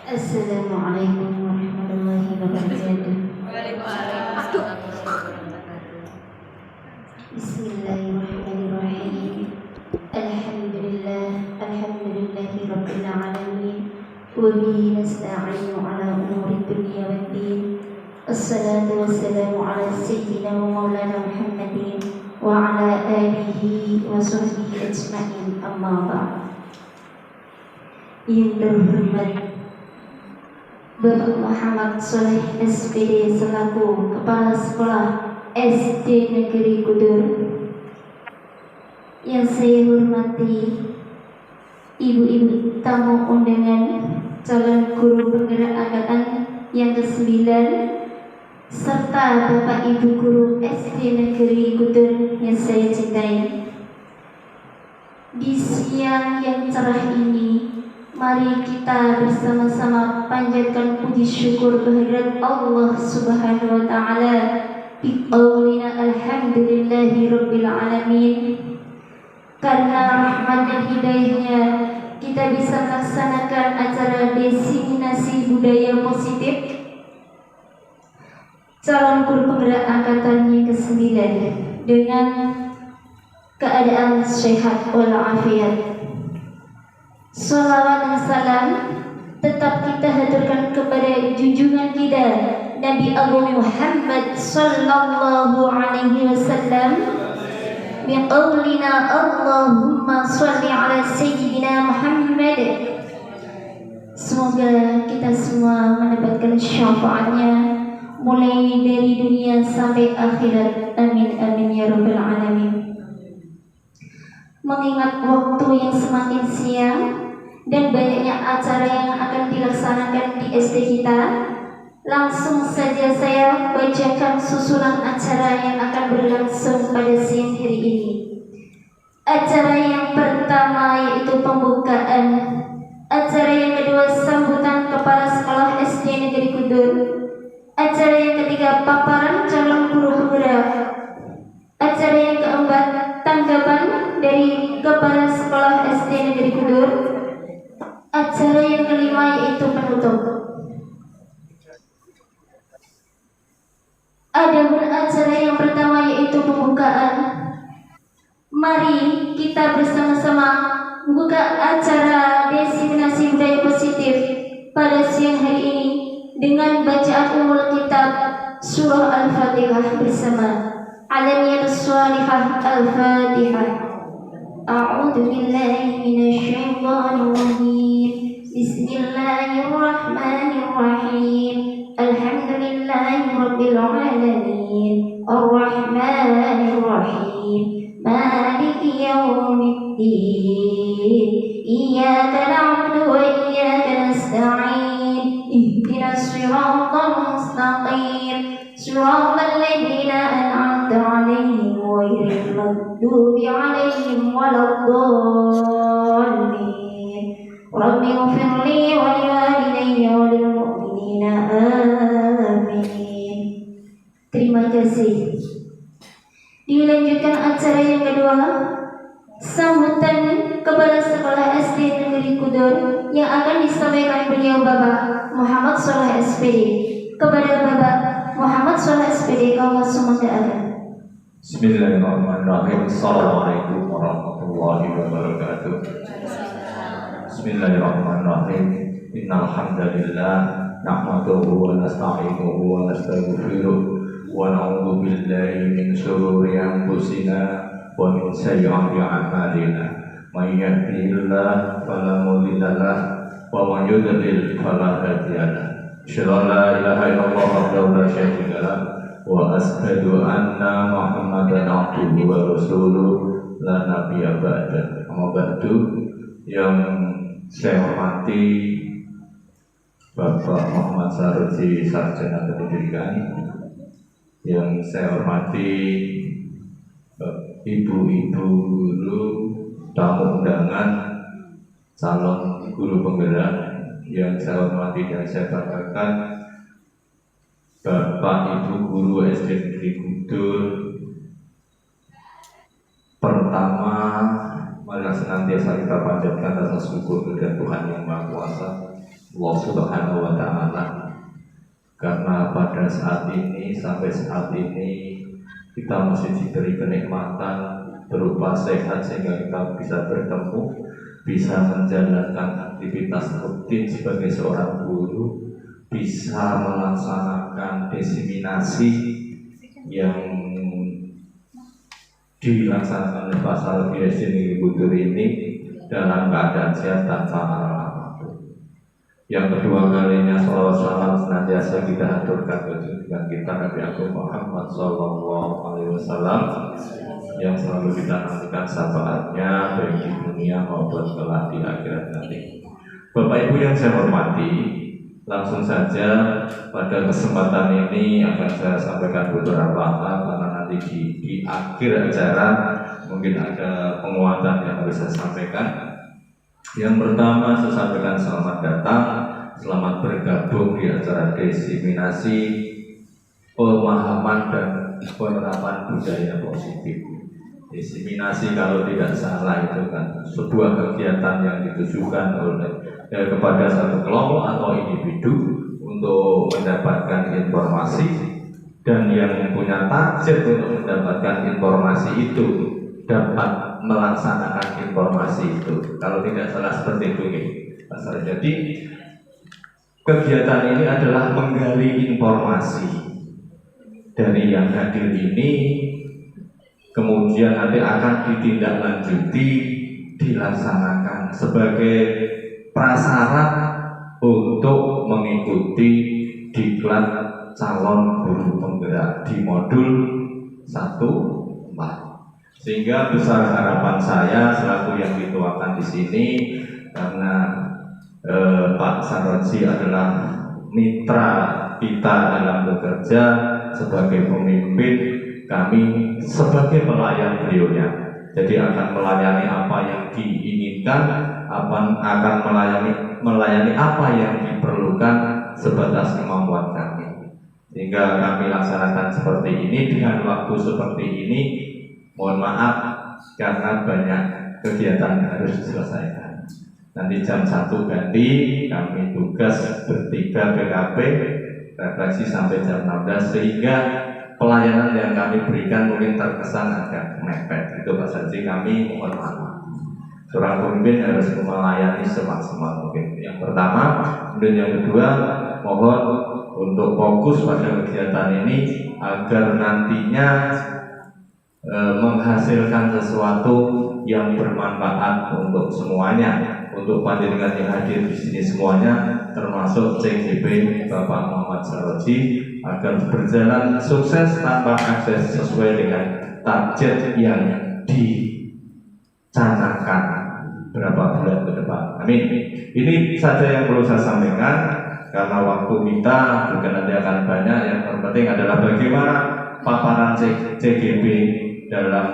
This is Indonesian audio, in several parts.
Assalamualaikum warahmatullahi wabarakatuh. Bismillahirrahmanirrahim. Alhamdulillahi rabbil alamin. Wa bihi nasta'inu ala umuri dunya waddin. Assalatu wassalamu ala sayyidina wa maulana Muhammadin wa ala alihi wa sahbihi ajma'in, amma ba'd. Yang terhormat Bapak Muhammad Soleh SPD selaku Kepala Sekolah SD Negeri Kudur, yang saya hormati ibu-ibu tamu undangan, calon guru penggerak angkatan yang ke-9, serta Bapak Ibu guru SD Negeri Kudur yang saya cintai. Di siang yang cerah ini, mari kita bersama-sama panjatkan puji syukur kehadirat Allah Subhanahu wa taala biqaulina alhamdulillahi rabbil alamin. Karena rahmat dan hidayahnya kita bisa melaksanakan acara diseminasi budaya positif calon guru penggerak angkatan yang ke-9 dengan keadaan sehat walafiat. Salawat dan salam tetap kita haturkan kepada junjungan kita Nabi Agung Muhammad sallallahu alaihi wasallam biqaulina Allahumma shalli ala sayyidina Muhammad. Semoga kita semua mendapatkan syafaatnya mulai dari dunia sampai akhirat, amin amin ya rabbal alamin. Mengingat waktu yang semakin siang dan banyaknya acara yang akan dilaksanakan di SD kita, langsung saja saya bacakan susunan acara yang akan berlangsung pada siang hari ini. Acara yang pertama yaitu pembukaan, acara yang kedua sambutan Kepala Sekolah SD Negeri Kudur, acara yang ketiga paparan calon guru penggerak, acara yang keempat tanggapan dari Kepala Sekolah SD Negeri Kudur, acara yang kelima yaitu penutup. Adapun acara yang pertama yaitu pembukaan. Mari kita bersama-sama membuka acara diseminasi budaya positif pada siang hari ini dengan bacaan umul kitab surah Al-Fatihah bersama. Alamiyatus Shalihah Al-Fatihah. A'udzu billahi minasy syaithanir rajim. Bismillahirrahmanirrahim. Alhamdulillahi rabbil alamin. Arrahmanir rahim. Maliki yaumiddin. Iyyaka na'budu wa iyyaka nasta'in. Ihdinas siratal mustaqim. Siratal ladzina an'amta 'alaihim ghairil maghdubi 'alaihim waladdallin. Rabbi ighfirli wa liwalidayya wa lil mu'minina amin. Terima kasih. Dilanjutkan acara yang kedua, sambutan Kepala Sekolah SD Negeri Kudur yang akan disampaikan beliau Bapak Muhammad Soleh SPD. Kepada Bapak Muhammad Soleh SPD, kau semoga. Bismillahirrahmanirrahim. Assalamualaikum warahmatullahi wabarakatuh. Bismillahirrahmanirrahim. Innal hamdalillah nahmaduhu wa nasta'inuhu wa nastaghfiruh wa na'udzu billahi min shururi anfusina wa min sayyiati a'malina. May yahdihillahu fala mudilla lahu wa may yudlil fala hadiya lahu. Asyhadu an la ilaha illallah wahdahu la syarika lahu wa ashhadu anna Muhammadan abduhu wa rasuluh la nabiyya ba'da. Amma ba'du. Yang saya hormati Bapak Muhammad Saruji, Sarjana Pendidikan. Yang saya hormati ibu-ibu guru, tamu undangan, calon guru penggerak. Yang saya hormati dan saya banggakan Bapak Ibu guru SD Negeri Kudur. Pertama, mari senantiasa kita panjatkan rasa syukur kepada Tuhan Yang Maha Kuasa Allah Subhanahu wa Ta'ala, karena pada saat ini sampai saat ini kita masih diberi kenikmatan berupa sehat sehingga kita bisa bertemu, bisa menjalankan aktivitas rutin sebagai seorang guru, bisa melaksanakan diseminasi yang dilaksanakan oleh Pak Salvi Esdini Budur ini dalam keadaan sehat tanpa halangan apapun. Yang kedua kalinya salawat salam senantiasa kita aturkan ke junjungan kita Nabi Agung Muhammad Sallallahu Alaihi Wasallam yang selalu kita nantikan syafaatnya baik di dunia maupun kelak di akhirat nanti. Bapak Ibu yang saya hormati, langsung saja pada kesempatan ini akan saya sampaikan beberapa hal karena nanti di akhir acara mungkin ada penguatan yang harus saya sampaikan. Yang pertama saya sampaikan selamat datang, selamat bergabung di acara diseminasi pemahaman dan penerapan budaya positif. Diseminasi kalau tidak salah itu kan sebuah kegiatan yang ditujukan oleh kepada satu kelompok atau individu untuk mendapatkan informasi, dan yang punya target untuk mendapatkan informasi itu dapat melaksanakan informasi itu. Kalau tidak salah seperti itu Pak. Jadi kegiatan ini adalah menggali informasi dari yang hadir ini, kemudian nanti akan ditindaklanjuti, dilaksanakan sebagai prasyarat untuk mengikuti diklat calon guru penggerak di modul 1-4. Sehingga besar harapan saya selaku yang dituakan di sini, karena Pak Saroji adalah mitra kita dalam bekerja sebagai pemimpin, kami sebagai pelayan beliaunya. Jadi akan melayani apa yang diinginkan, akan melayani apa yang diperlukan sebatas kemampuan kami. Sehingga kami laksanakan seperti ini dengan waktu seperti ini. Mohon maaf karena banyak kegiatan yang harus diselesaikan. Nanti jam 1 ganti, kami tugas bertiga PKP, refleksi sampai jam 16, sehingga pelayanan yang kami berikan mungkin terkesan agak mepet. Itu Pak Saji, kami mohon maaf. Seorang pemimpin harus melayani semaksimal mungkin. Yang pertama, kemudian yang kedua, mohon untuk fokus pada kegiatan ini agar nantinya menghasilkan sesuatu yang bermanfaat untuk semuanya, untuk panjenengan yang hadir di sini semuanya, termasuk CGP Bapak Muhammad Saroji, agar berjalan sukses tanpa akses sesuai dengan target yang dicanangkan berapa bulan ke depan. Amin. Ini saja yang perlu saya sampaikan karena waktu kita juga nanti akan banyak. Yang terpenting adalah bagaimana paparan CGP dalam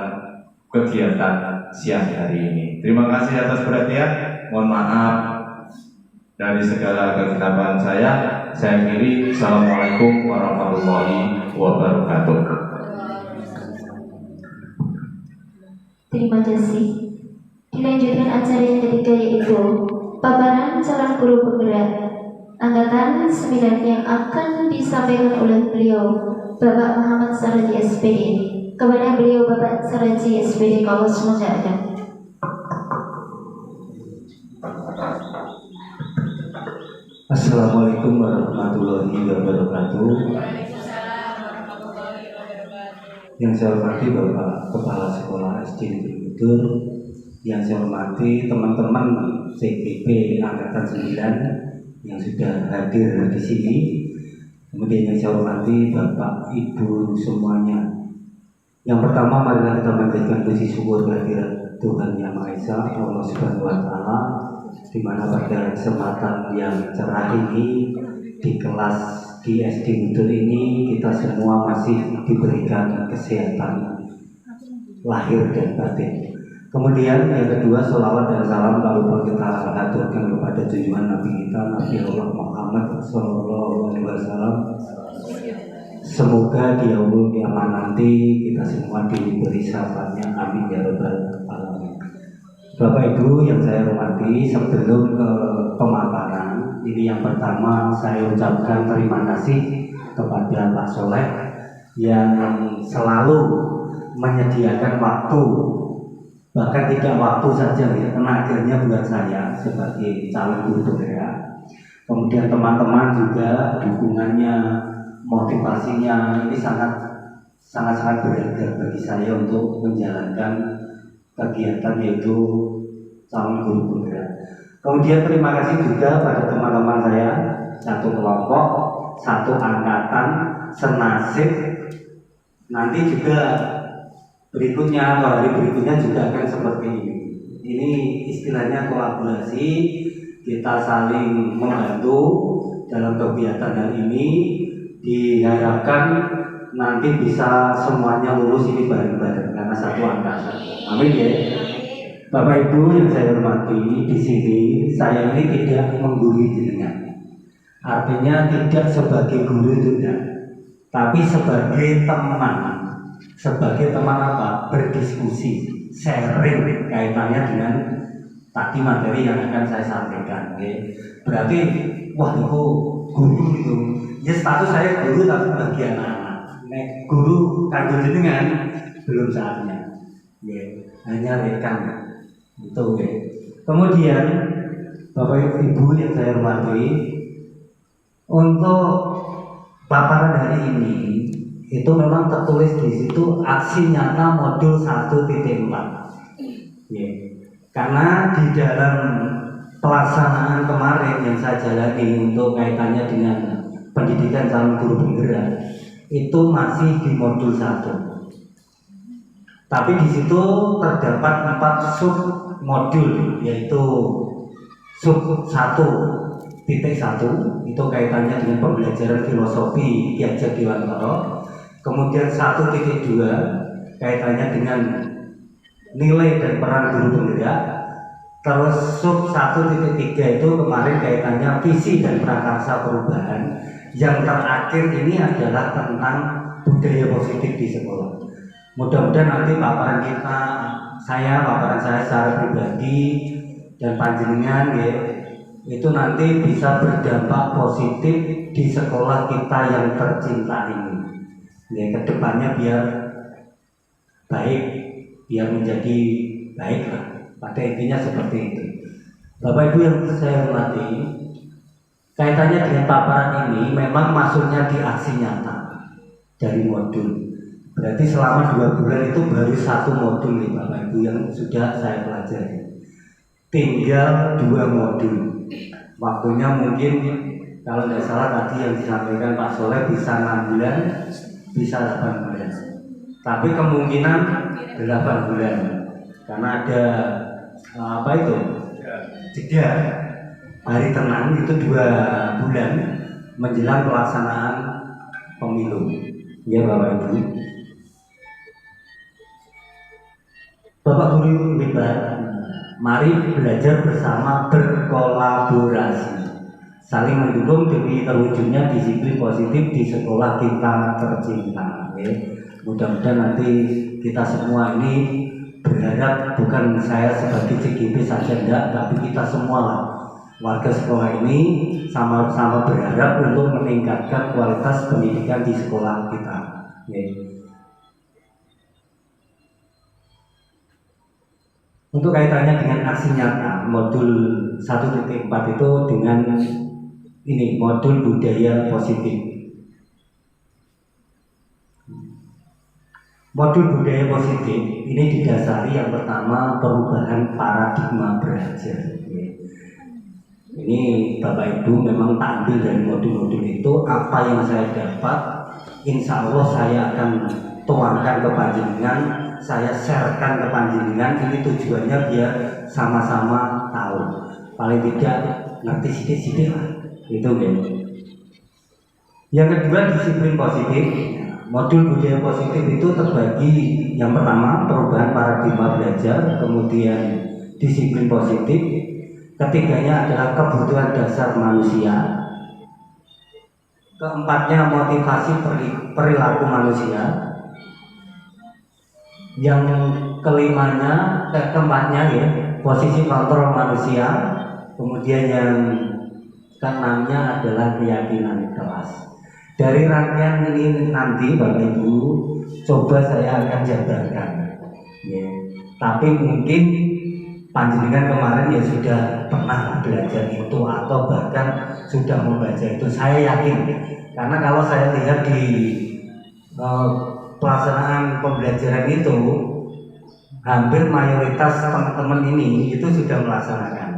kegiatan siang hari ini. Terima kasih atas perhatian. Mohon maaf dari segala kegelapan saya. Saya akhiri. Assalamualaikum warahmatullahi wabarakatuh. Terima kasih. Dilanjutkan acara yang ketiga, yaitu paparan calon guru penggerak angkatan 9 yang akan disampaikan oleh beliau Bapak Muhammad Saroji SPD. Kepada beliau Bapak Saroji SPD, kau semoga. Assalamualaikum warahmatullahi wabarakatuh. Yang saya hormati Bapak Kepala Sekolah SD Negeri Budur, yang saya hormati teman-teman CGP Angkatan 9 yang sudah hadir di sini, kemudian yang saya hormati Bapak Ibu semuanya. Yang pertama, marilah kita panjatkan puji syukur kehadirat Tuhan Yang Maha Esa, Allah Subhanahu wa Ta'ala, di mana pada kesempatan yang cerah ini di kelas di SD Budur ini kita semua masih diberikan kesehatan lahir dan batin. Kemudian yang kedua, sholawat dan salam kalau kita haturkan kepada junjungan Nabi kita, Nabi Allah Muhammad Sallallahu Alaihi Wasallam. Semoga di yaumul kiamat nanti kita semua diberi syafaatnya, amin ya rabbal alamin. Bapak Ibu yang saya hormati, sebelum ke pemaparan Ini yang pertama saya ucapkan terima kasih kepada Pak Soleh yang selalu menyediakan waktu, bahkan tidak waktu saja ya, tenaganya buat saya sebagai calon guru penggerak. Kemudian teman-teman juga dukungannya, motivasinya ini sangat berharga bagi saya untuk menjalankan kegiatan yaitu calon guru penggerak. Kemudian terima kasih juga pada teman-teman saya, satu kelompok, satu angkatan, senasib. Nanti juga berikutnya atau hari berikutnya juga akan seperti ini. Ini istilahnya kolaborasi, kita saling membantu dalam kegiatan hal ini. Diharapkan nanti bisa semuanya lulus ini bareng-bareng karena satu angkatan. Amin ya. Bapak Ibu yang saya hormati, di sini saya ini tidak menggurui jenengan. Artinya tidak sebagai guru itu enggak, tapi sebagai teman. Sebagai teman apa? Berdiskusi, sharing kaitannya dengan tadi materi yang akan saya sampaikan. Okay? Berarti, wah itu guru itu. Ya status saya guru tapi bagi anak-anak. Guru kanggo jenengan belum saatnya. Okay? Hanya rekan. Itu okay. Kemudian Bapak Ibu yang saya hormati, untuk paparan hari ini itu memang tertulis di situ aksi nyata modul 1.4. Yeah. Karena di dalam pelaksanaan kemarin yang saya jalani untuk kaitannya dengan pendidikan calon guru penggerak itu masih di modul 1. Tapi di situ terdapat 4 sub modul, yaitu sub 1.1 itu kaitannya dengan pembelajaran filosofi Ki Hajar Dewantara. Kemudian 1.2 kaitannya dengan nilai dan peran guru penggerak. Terus sub 1.3 itu kemarin kaitannya visi dan prakarsa perubahan. Yang terakhir ini adalah tentang budaya positif di sekolah. Mudah-mudahan nanti paparan saya secara pribadi dan panjenengan ya, itu nanti bisa berdampak positif di sekolah kita yang tercinta ini. Ya, kedepannya biar baik, biar menjadi baik lah. Pada intinya seperti itu. Bapak Ibu yang saya hormati, kaitannya dengan paparan ini memang masuknya di aksi nyata dari modul. Berarti selama 2 bulan itu baru 1 modul nih Bapak Ibu yang sudah saya pelajari. Tinggal 2 modul. Waktunya mungkin kalau tidak salah tadi yang disampaikan Pak Soleh bisa 6 bulan, bisa 8 bulan. Tapi kemungkinan 8 bulan. Karena ada apa itu? Jeda hari tenang itu 2 bulan menjelang pelaksanaan pemilu. Ya Bapak Ibu. Bapak Guru hebat. Mari belajar bersama, berkolaborasi, saling mendukung demi terwujudnya disiplin positif di sekolah kita tercinta. Mudah-mudahan nanti kita semua ini berharap, bukan saya sebagai CGP saja enggak, tapi kita semua lah warga sekolah ini sama-sama berharap untuk meningkatkan kualitas pendidikan di sekolah kita. Untuk kaitannya dengan aksi nyata, modul 1.4 itu dengan ini modul budaya positif. Modul budaya positif ini didasari yang pertama perubahan paradigma belajar. Ini Bapak Ibu memang tak ambil dari modul-modul itu, apa yang saya dapat, insya Allah saya akan tuangkan ke panjenengan, saya sharekan ke panjenengan. Ini tujuannya biar sama-sama tahu, paling tidak ngerti sedikit-sedikit lah, itu kan. Yang kedua disiplin positif. Modul budaya positif itu terbagi, yang pertama perubahan paradigma belajar, kemudian disiplin positif, ketiganya adalah kebutuhan dasar manusia, keempatnya motivasi perilaku manusia, yang keempatnya ya posisi kontrol manusia, kemudian yang keenamnya adalah keyakinan kelas. Dari rangkaian ini nanti Bapak Ibu coba saya akan jabarkan ya. Tapi mungkin panjenengan kemarin ya sudah pernah belajar itu atau bahkan sudah membaca itu, saya yakin. Karena kalau saya lihat di pelaksanaan pembelajaran itu hampir mayoritas teman-teman ini itu sudah melaksanakan.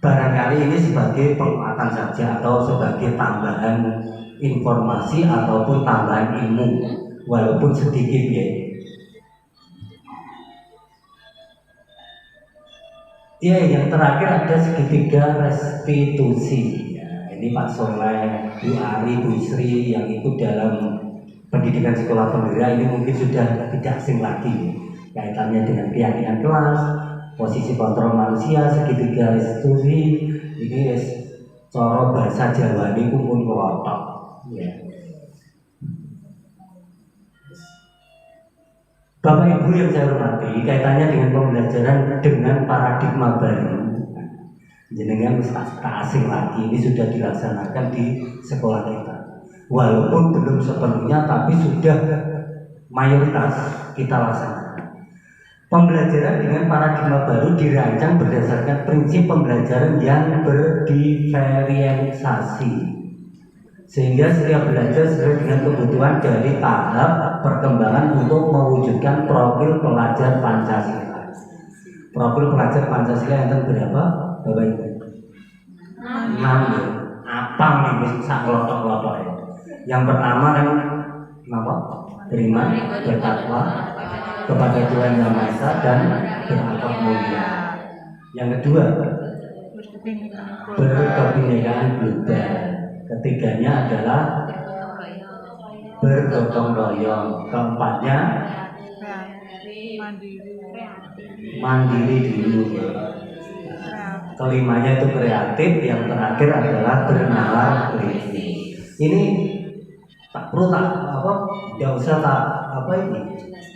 Barangkali ini sebagai penguatan saja atau sebagai tambahan informasi ataupun tambahan ilmu walaupun sedikit ya. Ya, yang terakhir ada segitiga restitusi. Ya, ini Pak Soleh, Bu Ari, Bu Sri yang ikut dalam pendidikan sekolah penggerak ini mungkin sudah tidak asing lagi kaitannya dengan keyakinan kelas, posisi kontrol manusia, segitiga restitusi. Ini coro bahasa Jawa ini kumpul kelotok ya. Bapak Ibu yang saya hormati, kaitannya dengan pembelajaran dengan paradigma baru, jenengan tak asing lagi, ini sudah dilaksanakan di sekolah kita. Walaupun belum sepenuhnya, tapi sudah mayoritas kita laksanakan. Pembelajaran dengan paradigma baru dirancang berdasarkan prinsip pembelajaran yang berdiferensiasi, sehingga setiap belajar sesuai dengan kebutuhan dari tahap perkembangan untuk mewujudkan profil pelajar Pancasila. Profil pelajar Pancasila yang berapa, Bapak Ibu? 6 ya. Apa nih sak lotok-lotok ya? Yang pertama kan apa? Beriman, bertakwa kepada Tuhan Yang Maha Esa dan berakhlak mulia. Yang kedua, berkebinekaan global. Ketiganya adalah bergotong royong. Keempatnya mandiri dulu. Kelimanya itu kreatif. Yang terakhir adalah bernalar kritis. Ini tak perlu tidak usah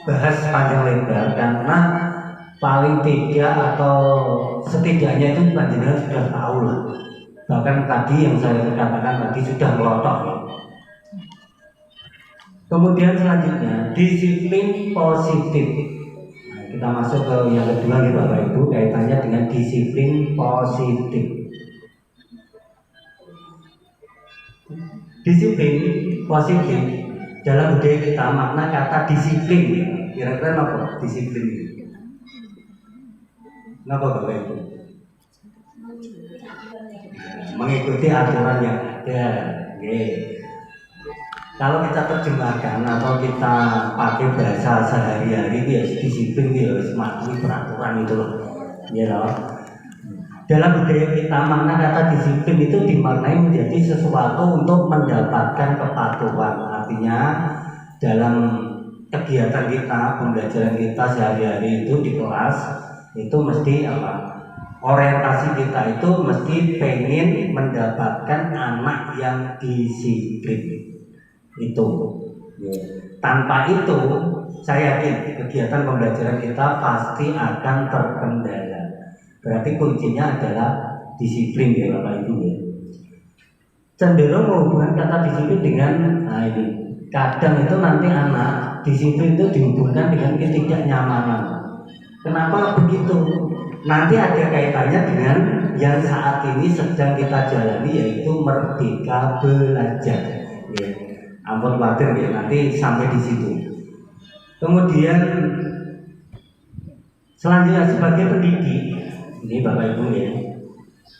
bahas panjang lebar karena paling tidak atau setidaknya itu panjenengan sudah tahu lah. Bahkan tadi yang saya katakan tadi sudah melotok ya. Kemudian selanjutnya disiplin positif. Nah, kita masuk ke yang kedua nih Bapak Ibu, kaitannya dengan disiplin positif. Disiplin positif dalam budaya kita makna kata disiplin. Kira-kira apa disiplin ini? Kenapa Bapak Ibu? Mengikuti aturan yang ada. Kalau kita terjemahkan atau kita pakai bahasa sehari-hari ya disiplin ya mematuhi peraturan itu loh. Ya loh. Dalam budaya kita makna kata disiplin itu dimaknai menjadi sesuatu untuk mendapatkan kepatuhan. Artinya dalam kegiatan kita, pembelajaran kita sehari-hari itu di kelas itu mesti apa? Orientasi kita itu mesti pengen mendapatkan anak yang disiplin itu. Tanpa itu, saya yakin kegiatan pembelajaran kita pasti akan terkendala. Berarti kuncinya adalah disiplin ya Bapak Ibu ya. Cenderung menghubungkan kata disiplin dengan ini. Kadang itu nanti anak disiplin itu dihubungkan dengan ketidaknyamanan. Kenapa begitu? Nanti ada kaitannya dengan yang saat ini sedang kita jalani yaitu merdeka belajar. Ya. Ampun khawatir ya, nanti sampai di situ. Kemudian selanjutnya sebagai pendidik, ini Bapak Ibu ya,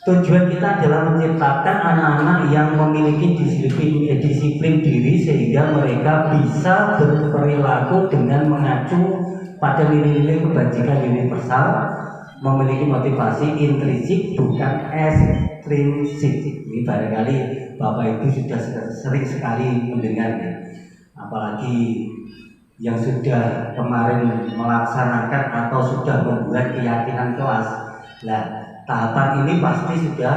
tujuan kita adalah menciptakan anak-anak yang memiliki disiplin diri sehingga mereka bisa berperilaku dengan mengacu pada nilai-nilai kebajikan universal, memiliki motivasi intrinsik bukan ekstrinsik. Ini barangkali Bapak Ibu sudah sering sekali mendengarnya, apalagi yang sudah kemarin melaksanakan atau sudah membuat keyakinan kelas. Nah, tahapan ini pasti sudah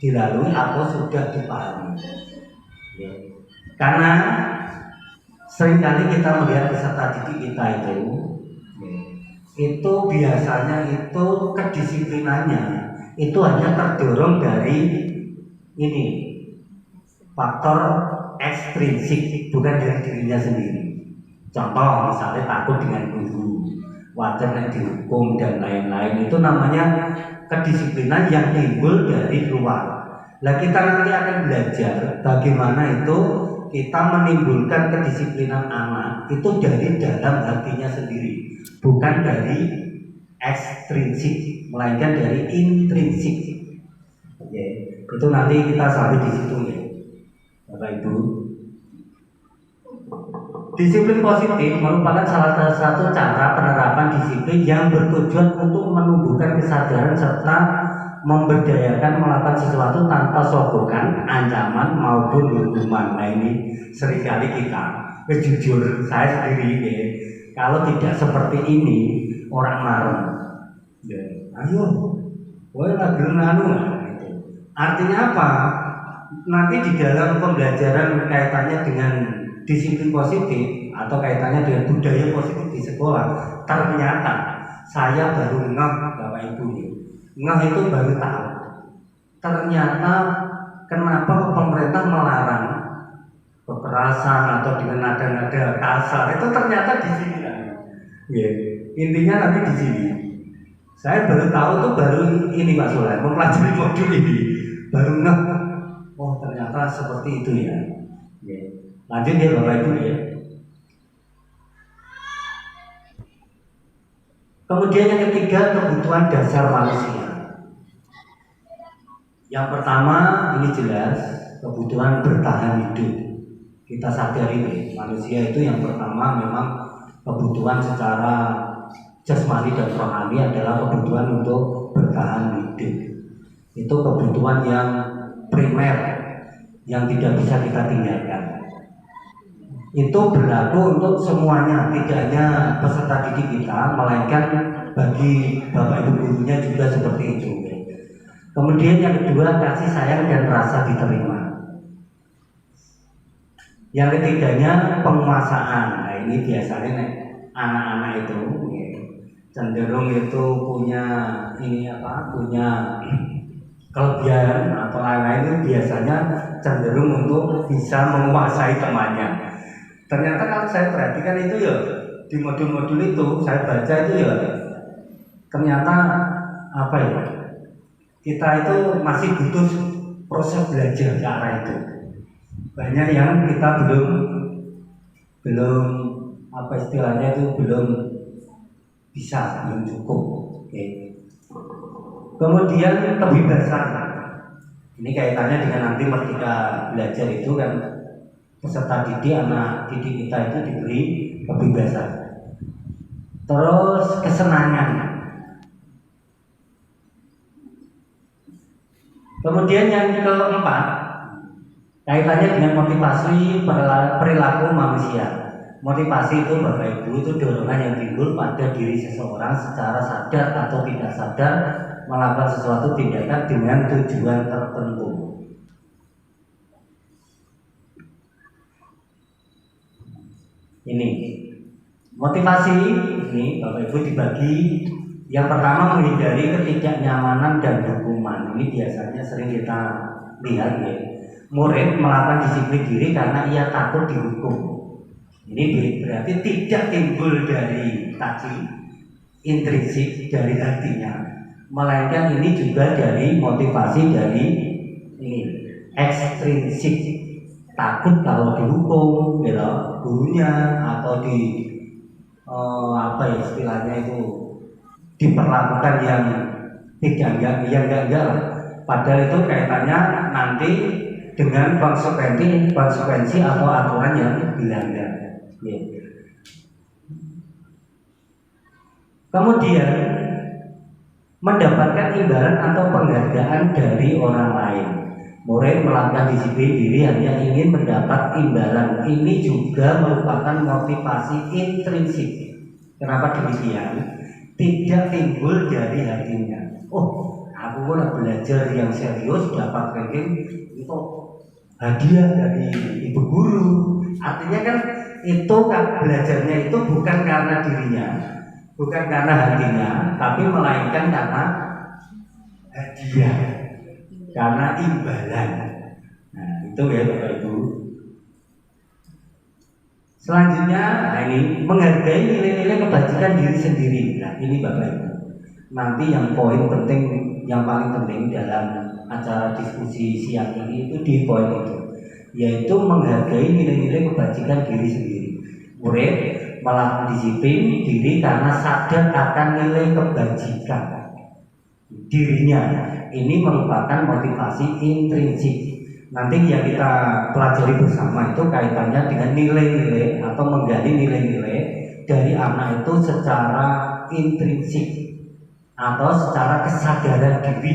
dilalui atau sudah dipahami. Ya. Karena seringkali kita melihat peserta didik kita itu biasanya itu kedisiplinannya itu hanya terdorong dari ini faktor ekstrinsik, bukan dari dirinya sendiri. Contoh misalnya takut dengan guru, wajar dihukum dan lain-lain, itu namanya kedisiplinan yang timbul dari luar. Nah kita nanti akan belajar bagaimana itu kita menimbulkan kedisiplinan anak itu dari dalam hatinya sendiri, bukan dari ekstrinsik, melainkan dari intrinsik. Oke, itu nanti kita sampai di situ ya, Bapak Ibu. Disiplin positif merupakan salah satu cara penerapan disiplin yang bertujuan untuk menumbuhkan kesadaran serta memberdayakan melakukan sesuatu tanpa sogokan, ancaman maupun hukuman. Nah ini seringkali kita, jujur saya sendiri ya, kalau tidak seperti ini orang marah. Ya, ayo, boleh lagi nganu. Artinya apa? Nanti di dalam pembelajaran kaitannya dengan disiplin positif atau kaitannya dengan budaya positif di sekolah, ternyata saya baru ngeh Bapak Ibu ngeh itu baru tahu ternyata kenapa pemerintah melarang kekerasan atau dengan nada-nada kasar, itu ternyata di sini kan. Ya, intinya nanti di sini. Saya baru tahu tuh baru ini Pak Soleh mempelajari modul ini, baru ngeh, oh ternyata seperti itu ya. Ya. Lanjut ya Bapak Ibu ya. Kemudian yang ketiga, kebutuhan dasar manusia. Yang pertama ini jelas kebutuhan bertahan hidup. Kita sadari nih, manusia itu yang pertama memang kebutuhan secara jasmani dan rohani adalah kebutuhan untuk bertahan hidup. Itu kebutuhan yang primer yang tidak bisa kita tinggalkan. Itu berlaku untuk semuanya, tidak hanya peserta didik kita, melainkan bagi Bapak Ibu gurunya juga seperti itu. Kemudian yang kedua, kasih sayang dan rasa diterima. Yang ketiganya, penguasaan. Nah ini biasanya anak-anak itu cenderung itu punya punya kelebihan atau lain-lain, itu biasanya cenderung untuk bisa menguasai temannya. Ternyata kalau saya perhatikan itu ya di modul-modul itu saya baca itu ya ternyata apa ya, kita itu masih butuh proses belajar ke arah itu. Banyak yang kita belum apa istilahnya itu belum bisa, belum cukup. Oke. Kemudian kebebasan. Ini kaitannya dengan nanti ketika belajar itu kan peserta didik, anak didik kita itu diberi kebebasan. Terus kesenangan. Kemudian yang keempat, kaitannya dengan motivasi perilaku manusia. Motivasi itu Bapak Ibu itu dorongan yang timbul pada diri seseorang secara sadar atau tidak sadar melakukan sesuatu tindakan dengan tujuan tertentu. Ini motivasi ini Bapak Ibu dibagi. Yang pertama, menghindari ketidaknyamanan dan hukuman. Ini biasanya sering kita lihat ya. Murid melakukan disiplin diri karena ia takut dihukum. Ini berarti tidak timbul dari tadi intrinsik dari hatinya, melainkan ini juga dari motivasi dari ini ekstrinsik, takut kalau dihukum gitu, gurunya atau di apa ya istilahnya itu diperlakukan yang enggak. Padahal itu kaitannya nanti dengan konsekuensi atau aturan yang dilanggar. Ya. Kemudian mendapatkan imbalan atau penghargaan dari orang lain. Murid melakukan disiplin diri hanya ingin mendapat imbalan. Ini juga merupakan motivasi intrinsik. Kenapa demikian? Tidak timbul dari hatinya. Oh, aku udah belajar yang serius, dapat ranking itu hadiah dari ibu guru. Artinya kan itu kan belajarnya itu bukan karena dirinya, bukan karena hatinya, tapi melainkan karena hadiah hadiah, karena imbalan. Nah, itu ya Bapak Ibu. Selanjutnya, nah ini menghargai nilai-nilai kebajikan diri sendiri. Nah, ini Bapak Ibu. Nanti yang poin penting, yang paling penting dalam acara diskusi siang ini itu di poin itu, yaitu menghargai nilai-nilai kebajikan diri sendiri. Murid melakukan disiplin diri karena sadar akan nilai kebajikan dirinya. Ini merupakan motivasi intrinsik. Nanti yang kita pelajari bersama itu kaitannya dengan nilai-nilai atau menggali nilai-nilai dari anak itu secara intrinsik atau secara kesadaran diri,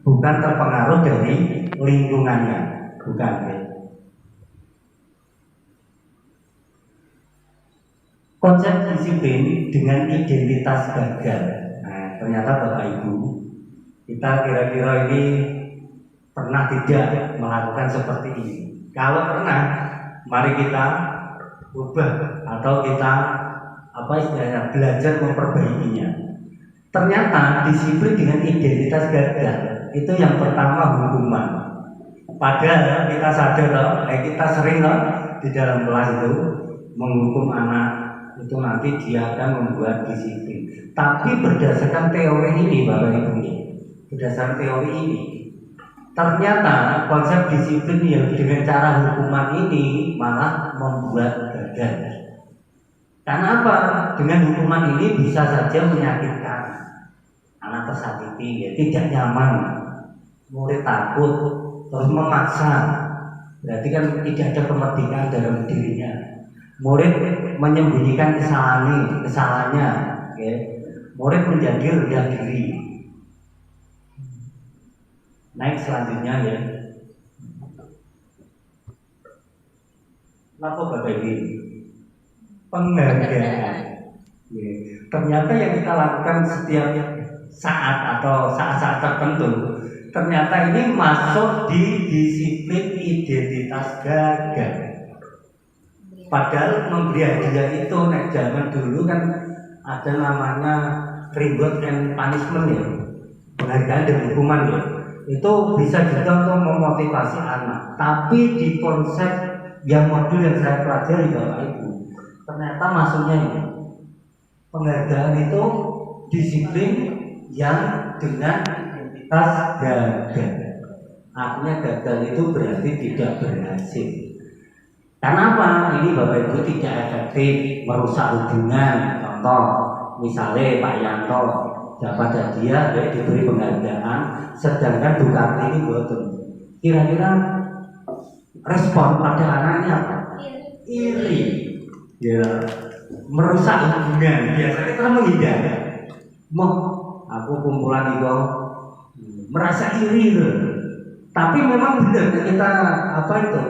bukan terpengaruh dari lingkungannya, bukan. Konsep disiplin dengan identitas gagal. Nah, ternyata Bapak Ibu, kita kira-kira ini pernah tidak melakukan seperti ini. Kalau pernah, mari kita ubah atau kita belajar memperbaikinya. Ternyata disiplin dengan identitas gagal itu yang pertama hukuman. Padahal kita sadar kita sering di dalam kelas itu menghukum anak, itu nanti dia akan membuat disiplin. Tapi berdasarkan teori ini Bapak Ibu, berdasarkan teori ini, ternyata konsep disiplin yang dengan cara hukuman ini malah membuat gagal. Karena apa? Dengan hukuman ini bisa saja menyakitkan, anak tersakiti, ya, tidak nyaman, murid takut, terus memaksa. Berarti kan tidak ada kemerdekaan dalam dirinya. Murid menyembunyikan kesalahannya, ya. Murid menjadi rendah diri. Naik selanjutnya ya. Lalu Bapak Ibu, penghargaan. Ya. Ternyata yang kita lakukan setiap saat atau saat-saat tertentu, ternyata ini masuk di disiplin identitas gagal. Padahal memberi hadiah itu, zaman dulu kan ada namanya reward and punishment ya, penghargaan dan hukuman ya. Itu bisa juga untuk memotivasi anak. Tapi di konsep yang modul yang saya pelajari Bapak Ibu, ternyata masuknya ini penghargaan itu disiplin yang dengan identitas gagal. Artinya gagal itu berarti tidak berhasil. Karena apa? Ini Bapak Ibu tidak efektif, merusak hubungan. Contoh, misalnya Pak Yanto dapat hadiah, diberi penghargaan, sedangkan Bu Karti ini boten. Kira-kira respon pada anaknya apa? Iri. Ya, merusak hubungan. Biasanya kita menghindar. Aku kumpulan itu merasa iri loh. Tapi memang benar kita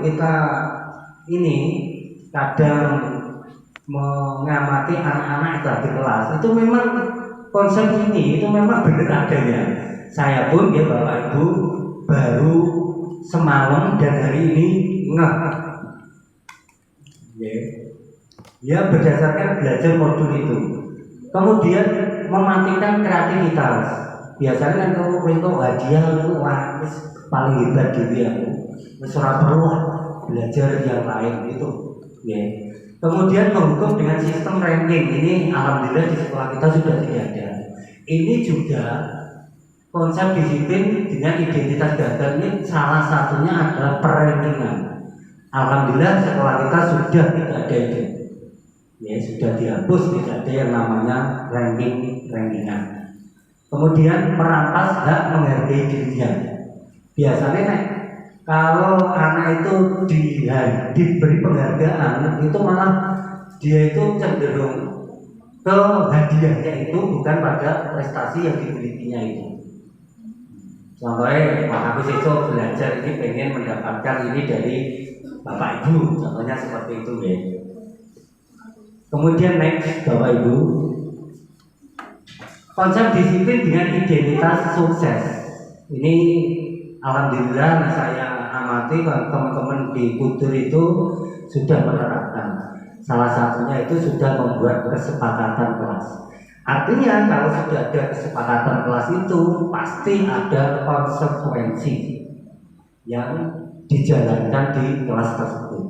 kita ini kadang mengamati anak-anak itu di kelas itu memang konsep ini itu memang benar adanya. Saya pun ya Bapak Ibu baru semalam dan hari ini ya berdasarkan belajar modul itu. Kemudian mematikan kreativitas. Biasanya kan kalau untuk hadiah itu paling hebat diri aku. Ora perlu belajar yang lain itu. Ya. Kemudian menghukum dengan sistem ranking. Ini alhamdulillah di sekolah kita sudah tidak ada. Ini juga konsep disiplin dengan identitas gagal ini salah satunya adalah perrankingan. Alhamdulillah sekolah kita sudah tidak ada itu. Ya, sudah dihapus, tidak ada yang namanya rankingan. Kemudian merampas hak menghargai dirinya. Biasanya kalau anak itu diberi penghargaan itu malah dia itu cenderung ke hadiahnya itu bukan pada prestasi yang dimilikinya itu. Contohnya Pak Agus itu belajar ini pengen mendapatkan ini dari Bapak Ibu, contohnya seperti itu ya. Kemudian next Bapak Ibu, konsep disiplin dengan identitas sukses. Ini alhamdulillah saya amati teman-teman di kultur itu sudah menerapkan. Salah satunya itu sudah membuat kesepakatan kelas. Artinya kalau sudah ada kesepakatan kelas itu pasti ada konsekuensi yang dijalankan di kelas tersebut.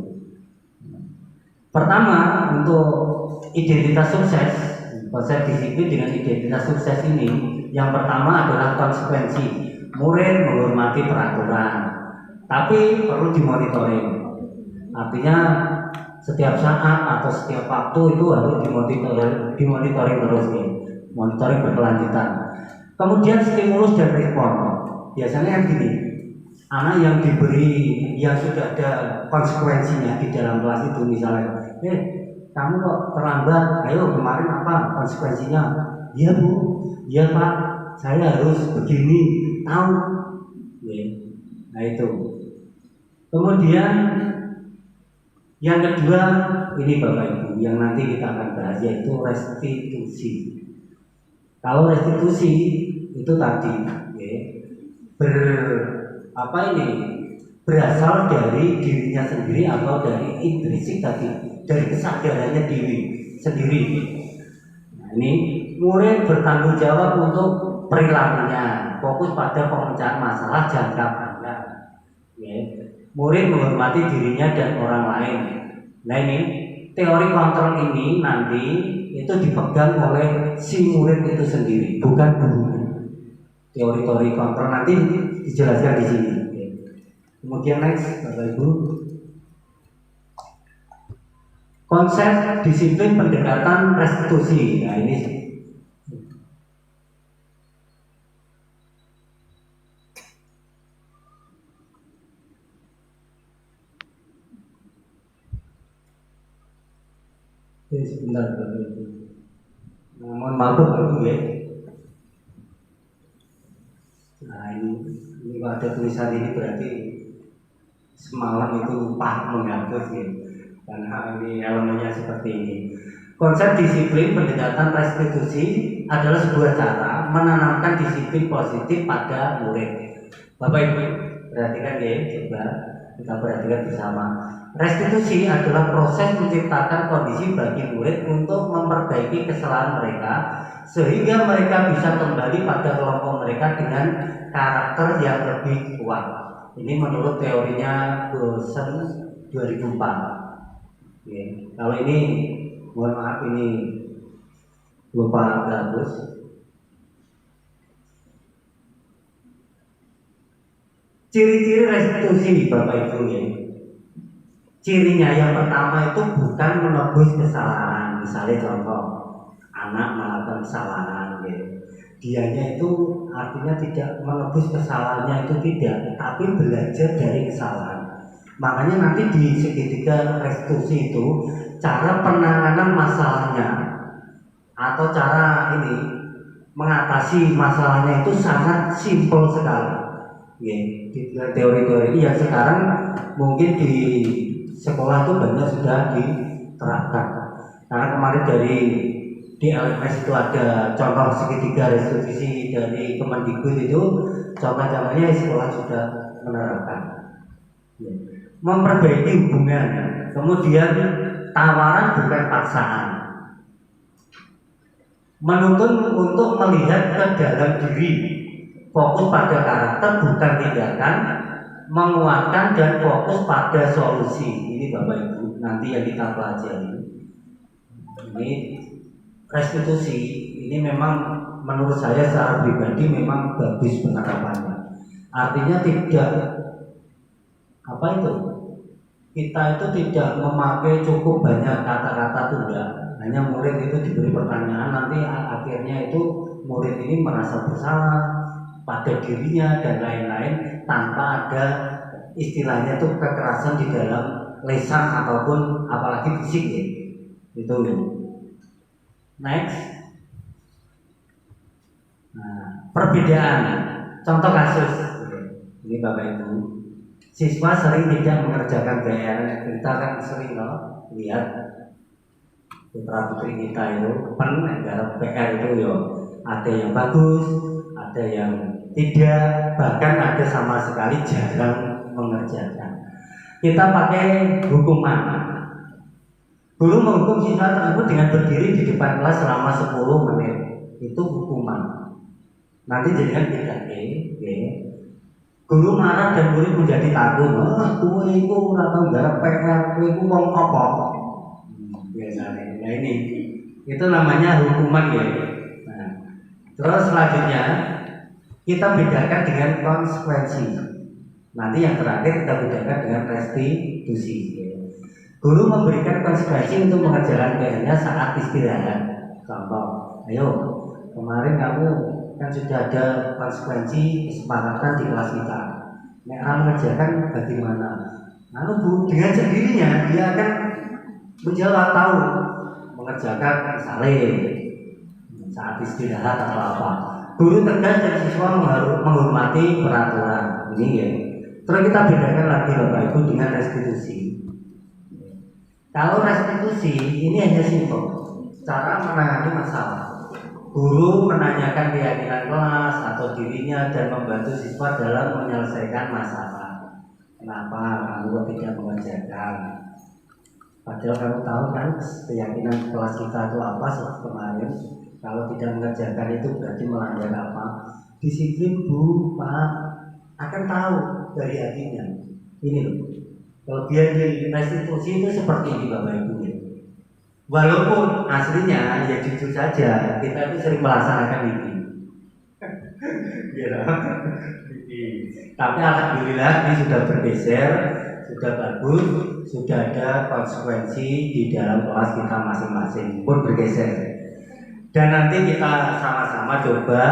Pertama, untuk identitas sukses, konsep disiplin dengan identitas sukses ini, yang pertama adalah konsekuensi. Murid menghormati peraturan, tapi perlu dimonitoring. Artinya setiap saat atau setiap waktu itu harus dimonitoring terus nih, monitoring berkelanjutan. Kemudian stimulus dan respon. Biasanya yang gini, anak yang diberi, yang sudah ada konsekuensinya di dalam kelas itu, misalnya, kamu kok terlambat, ayo kemarin apa konsekuensinya? Iya bu, iya pak, saya harus begini, tahu. Nah itu. Kemudian yang kedua, ini Bapak Ibu, yang nanti kita akan bahas, yaitu restitusi. Kalau restitusi itu tadi berasal dari dirinya sendiri atau dari intrinsik tadi, dari kesadarannya diri sendiri. Nah, ini murid bertanggung jawab untuk perilakunya, fokus pada pemecahan masalah jangka panjang. Murid menghormati dirinya dan orang lain. Nah ini teori kontrol ini nanti itu dipegang oleh si murid itu sendiri, bukan gurunya. Teori-teori kontrol nanti dijelaskan di sini. Kemudian next, Bapak Ibu, konsep disiplin pendekatan restitusi. Nah ini sebentar Bapak Ibu. Mohon maaf Bapak Ibu ya. Nah ini ada tulisan ini berarti semalam itu lupa menghapus ya. Karena ini elemennya seperti ini. Konsep disiplin pendekatan restitusi adalah sebuah cara menanamkan disiplin positif pada murid. Bapak Ibu perhatikan ya, coba kita perhatikan bersama. Restitusi adalah proses menciptakan kondisi bagi murid untuk memperbaiki kesalahan mereka sehingga mereka bisa kembali pada kelompok mereka dengan karakter yang lebih kuat. Ini menurut teorinya Wilson 2004. Oke. Kalau ini mohon maaf ini lupa hapus. Ciri-ciri restitusi Bapak Ibu ya. Cirinya yang pertama itu bukan menebus kesalahan. Misalnya contoh, anak melakukan kesalahan dianya itu artinya tidak menebus kesalahannya itu tidak, tapi belajar dari kesalahan. Makanya nanti di segitiga restitusi itu cara penanganan masalahnya atau cara ini mengatasi masalahnya itu sangat simpel sekali. Di teori-teori yang sekarang mungkin di sekolah itu banyak sudah diterapkan. Karena kemarin dari di LMS itu ada contoh segitiga restitusi dari Kemendikbud itu, contoh-contohnya sekolah sudah menerapkan. Memperbaiki hubungan, kemudian tawaran bukan paksaan. Menuntun untuk melihat ke dalam diri, fokus pada karakter bukan tindakan, menguatkan dan fokus pada solusi. Ini Bapak Ibu nanti yang kita pelajari. Ini restitusi ini memang menurut saya secara pribadi memang bagus penerapannya. Artinya tidak kita itu tidak memakai cukup banyak kata-kata tunda. Hanya murid itu diberi pertanyaan, nanti akhirnya itu murid ini merasa bersalah pada dirinya dan lain-lain tanpa ada istilahnya itu kekerasan di dalam lisan ataupun apalagi fisik ya. Itu. Next. Nah, perbedaan. Contoh kasus. Ini Bapak Ibu. Siswa sering tidak mengerjakan PR. Kita kan sering lihat putra putri kita itu penegara PR itu ada yang bagus, ada yang tidak, bahkan ada sama sekali jarang mengerjakan. Kita pakai hukuman. Guru menghukum siswa tersebut dengan berdiri di depan kelas selama 10 menit. itu hukuman. Nanti jenengan bedake, nggih. Guru marah dan murid menjadi takut. Oh, kowe iku ora tau garap PR, kowe iku wong apa? Biasanya. Nah ini itu namanya hukuman ya. Nah, terus selanjutnya kita bedakan dengan konsekuensi. Nanti yang terakhir kita bedakan dengan restitusi. Guru memberikan konsekuensi untuk mengerjakan PR-nya saat istirahat. Contoh, ayo kemarin kamu kan sudah ada konsekuensi kesepakatan di kelas kita. Nek mengerjakan bagaimana? Lalu Bu, dengan sendirinya dia akan menjawab tahu mengerjakan misalnya saat istirahat atau apa. Guru tegas dan siswa menghormati peraturan. Ini ya. Terus kita bedakan lagi Bapak Ibu dengan restitusi. Kalau restitusi ini hanya simpel, cara menangani masalah. Guru menanyakan keyakinan kelas atau dirinya dan membantu siswa dalam menyelesaikan masalah. Kenapa kamu tidak mengerjakan? Padahal kamu tahu kan keyakinan kelas kita itu apa seperti kemarin. Kalau tidak mengerjakan itu berarti melanggar apa? Disiplin Bu, Pak akan tahu dari hatinya. Ini loh. Kelebihan di restitusi itu seperti ini Bapak Ibu. Walaupun aslinya ya jujur saja kita itu sering melaksanakan ini. Tapi alhamdulillah ini sudah bergeser, sudah bagus, sudah ada konsekuensi di dalam kelas kita masing-masing pun bergeser. Dan nanti kita sama-sama coba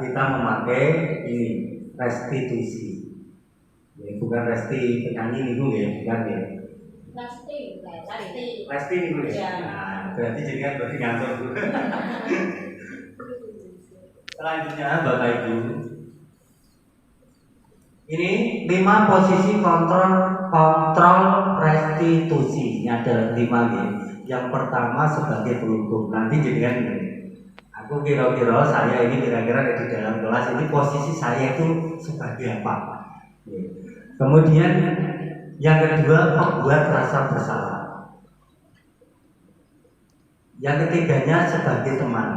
kita memakai ini restitusi. Ya, bukan resti penyanyi itu ya, bukan ya. Resti itu ya. Nah, berarti jangan berarti ngantor dulu. Selanjutnya Bapak Ibu, ini 5 posisi kontrol restitusi. Ini ada 5 ya. Yang pertama sebagai penghukum. Nanti jadikan ini. Aku kira-kira saya ini kira-kira di dalam kelas ini posisi saya itu sebagai apa? Ya. Kemudian yang kedua membuat rasa bersalah. Yang ketiganya sebagai teman.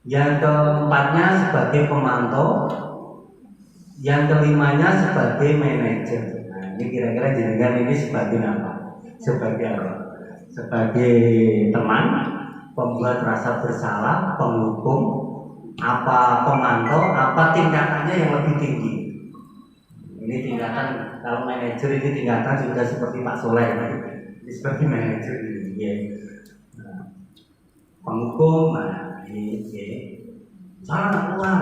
Yang keempatnya sebagai pemantau. Yang kelimanya sebagai manajer. Nah, ini kira-kira jenengan ini sebagai apa? Sebagai apa? Sebagai teman, pembuat rasa bersalah, penghukum, apa pemantau, apa tingkatannya yang lebih tinggi. Ini tingkatan, kalau manajer ini tingkatan sudah seperti Pak Soleh. Ini seperti manajer ini ya. Nah, penghukum, nah ini ya. Salah keluar.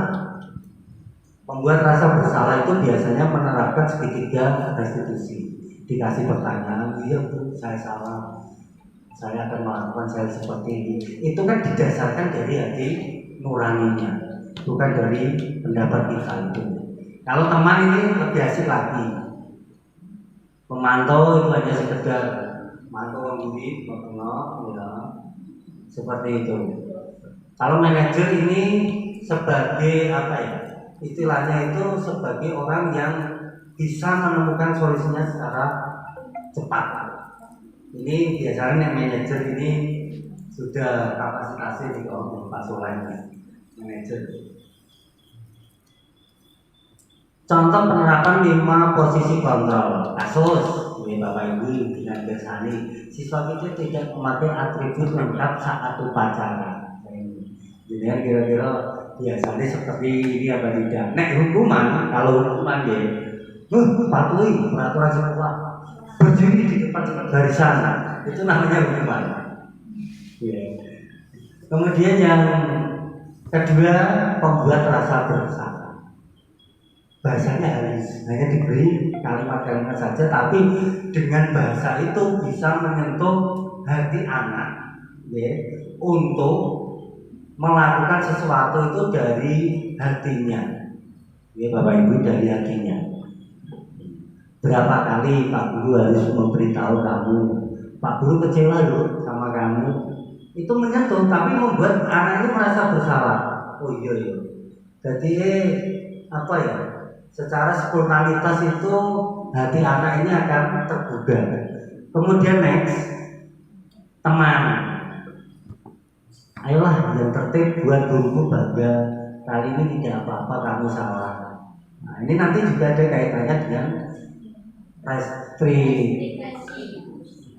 Membuat rasa bersalah itu biasanya menerapkan segitiga restitusi. Dikasih pertanyaan, iya Bu, saya salah, saya akan melakukan saya seperti ini. Itu kan didasarkan dari hati nuraninya, bukan dari pendapat kita itu. Kalau teman ini lebih asik lagi. Pemantau itu hanya sekedar mantau murid, ya, seperti itu. Kalau manajer ini sebagai apa ya? Istilahnya itu sebagai orang yang bisa menemukan solusinya secara cepat. Ini biasanya manajer ini sudah kapasitasnya di bawah Pak Soleh, manajer. Contoh penerapan 5 posisi kontrol. Kasus, ini Bapak Ibu dengan bersani, siswa kita tidak memakai atribut lengkap saat upacara. Jadi kira-kira biasanya seperti ini apa tidak? Nek hukuman, kalau hukuman ya, patuhi peraturan sekolah, berdiri di depan barisan, itu namanya hukuman. Ya. Kemudian yang kedua, pembuat rasa bersalah. Bahasanya hanya diberi kalimat-kalimat saja, tapi dengan bahasa itu bisa menyentuh hati anak, ya, untuk melakukan sesuatu itu dari hatinya, ya Bapak Ibu, dari hatinya. Berapa kali Pak Guru harus memberitahu kamu, Pak Guru kecewa loh sama kamu, itu menyentuh, tapi membuat anak itu merasa bersalah. Oh iya, jadi apa ya? Secara spontanitas itu hati anak ini akan tergugah. Kemudian next, teman. Ayolah yang tertib buat guruku bangga. Kali ini tidak apa-apa kamu salah. Nah, ini nanti juga ada kaitannya dengan restri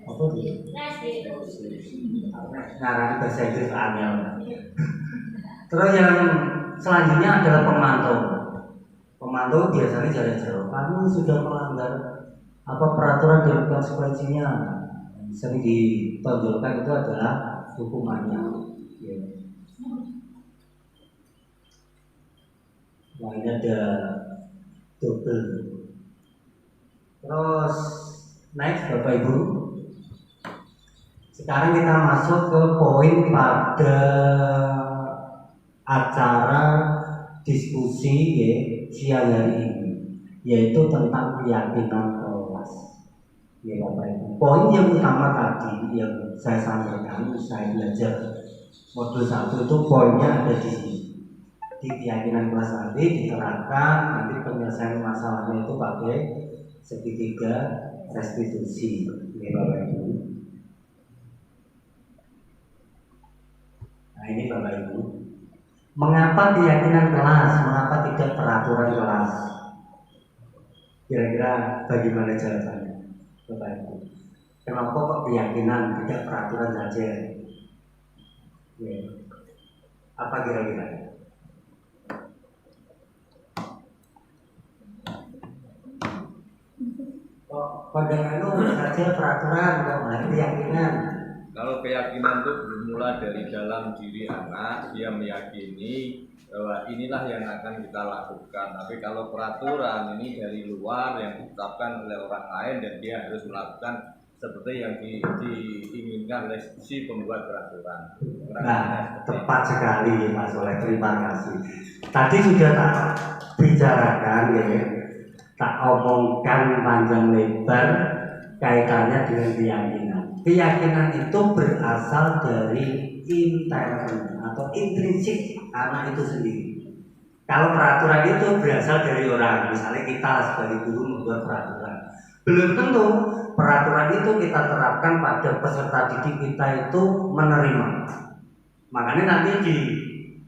apa itu? Ngarang bahasa Inggris angel. Terus yang selanjutnya adalah pemantau. Pemantau biasanya jarak jauh. Kamu sudah melanggar apa peraturan dan konsekuensinya. Sering ditonjolkan itu adalah hukumannya. Ya. Nah ini ada double. Terus next Bapak Ibu. Sekarang kita masuk ke poin pada acara diskusi ya, siang hari ini, yaitu tentang keyakinan kelas. Ya Bapak Ibu. Poin yang utama tadi yang saya sampaikan, saya belajar modul 1 itu poinnya ada di sini. Di keyakinan kelas nanti diterapkan, nanti penyelesaian masalahnya itu pakai segitiga restitusi. Ya Bapak Ibu. Nah ini Bapak Ibu. Mengapa keyakinan kelas? Mengapa tidak peraturan kelas? Kira-kira bagaimana jawabannya, Bapak Ibu? Kenapa kok keyakinan tidak peraturan saja? Ya. Apa kira-kira? Kok pada saja peraturan, kok nggak keyakinan? Kalau keyakinan itu bermula dari dalam diri anak, dia meyakini bahwa inilah yang akan kita lakukan. Tapi kalau peraturan ini dari luar yang ditetapkan oleh orang lain dan dia harus melakukan seperti yang diinginkan oleh si pembuat peraturan. Nah, tepat sekali Mas Soleh, terima kasih. Tadi sudah tak bicarakan ya, tak omongkan panjang lebar kaitannya dengan keyakinan. Keyakinan itu berasal dari intern atau intrinsik anak itu sendiri. Kalau peraturan itu berasal dari orang, misalnya kita sebagai guru membuat peraturan, belum tentu peraturan itu kita terapkan pada peserta didik kita itu menerima. Makanya nanti di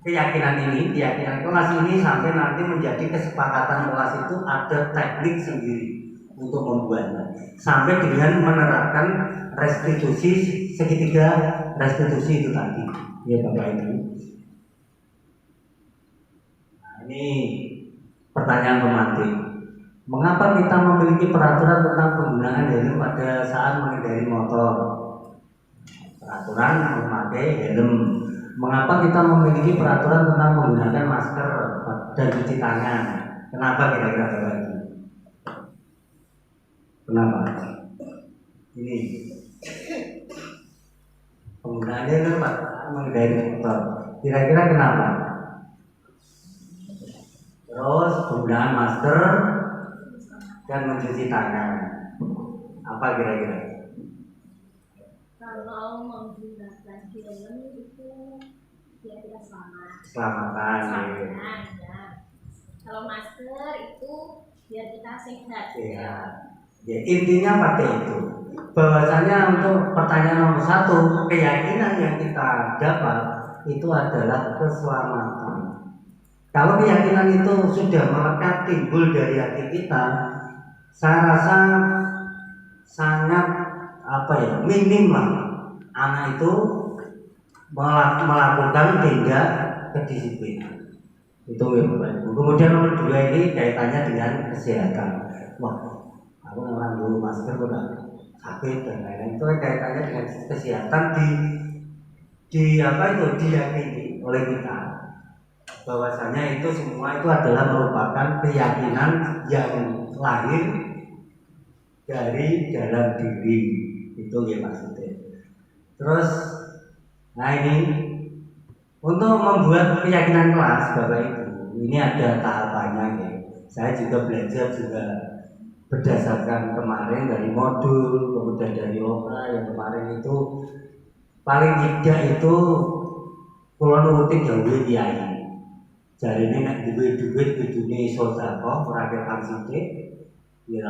keyakinan ini, keyakinan kelas ini sampai nanti menjadi kesepakatan kelas itu ada teknik sendiri untuk membuatnya, sampai dengan menerapkan restitusi segitiga restitusi itu tadi, ya Bapak Ibu. Nah, ini pertanyaan pemantik. Mengapa kita memiliki peraturan tentang penggunaan helm pada saat mengendari motor? Peraturan memakai helm. Mengapa kita memiliki peraturan tentang menggunakan masker dan cuci tangan? Kenapa kira-kira Bapak Ibu? Kenapa? Ini penggunaannya itu Pak mengendari motor. Kira-kira kenapa? Terus penggunaan masker dan mencuci tangan. Apa kira-kira? Kalau menggunakan helm itu ya kita selamat. Selamatan. Ya. Kalau masker itu biar kita sehat. Ya. Ya, intinya pada itu. Bahwasanya untuk pertanyaan nomor 1, keyakinan yang kita dapat itu adalah keselamatan. Kalau keyakinan itu sudah melekat timbul dari hati kita, saya rasa sangat minim lah anak itu melakukan tindak kedisiplinan. Itu ya Bapak Ibu. Kemudian nomor 2 ini kaitannya dengan kesehatan. Wah, aku orang dulu masker udah sakit dan lain-lain, itu kaitannya dengan kesehatan diyakini oleh kita bahwasanya itu semua itu adalah merupakan keyakinan yang lahir dari dalam diri, itu ya maksudnya. Terus nah ini untuk membuat keyakinan kelas Bapak Ibu, ini ada tahapannya ya. Saya juga belajar juga berdasarkan kemarin dari modul, kemudian dari OKA yang kemarin itu paling tidak itu kula nurutin jauh kiai. Jadi ini nek duit kudune sedekah ora kekang sithik, ya.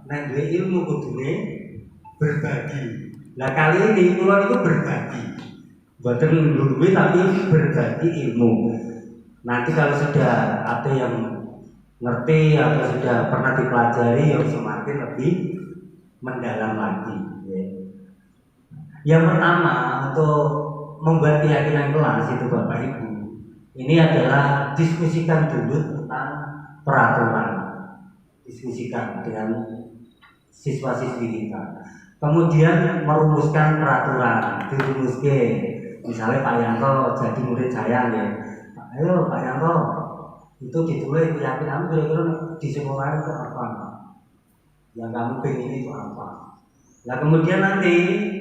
Nek duwe ilmu kudune berbagi. Lah kali ini kula niku berbagi. bukan nggurui tapi berbagi ilmu. Nanti kalau sudah ada yang ngerti atau sudah pernah dipelajari, yang semakin lebih mendalam lagi. Ya. Yang pertama untuk membuat keyakinan kelas itu Bapak Ibu, ini adalah diskusikan dulu tentang peraturan, diskusikan dengan siswa-siswi kita. Kemudian merumuskan peraturan, dirumuskan. Misalnya Pak Yanto jadi murid saya ya, ayo Pak Yanto itu ditulis keyakinan kira-kira di sekolah itu apa, yang kamu pengen itu apa. Nah kemudian nanti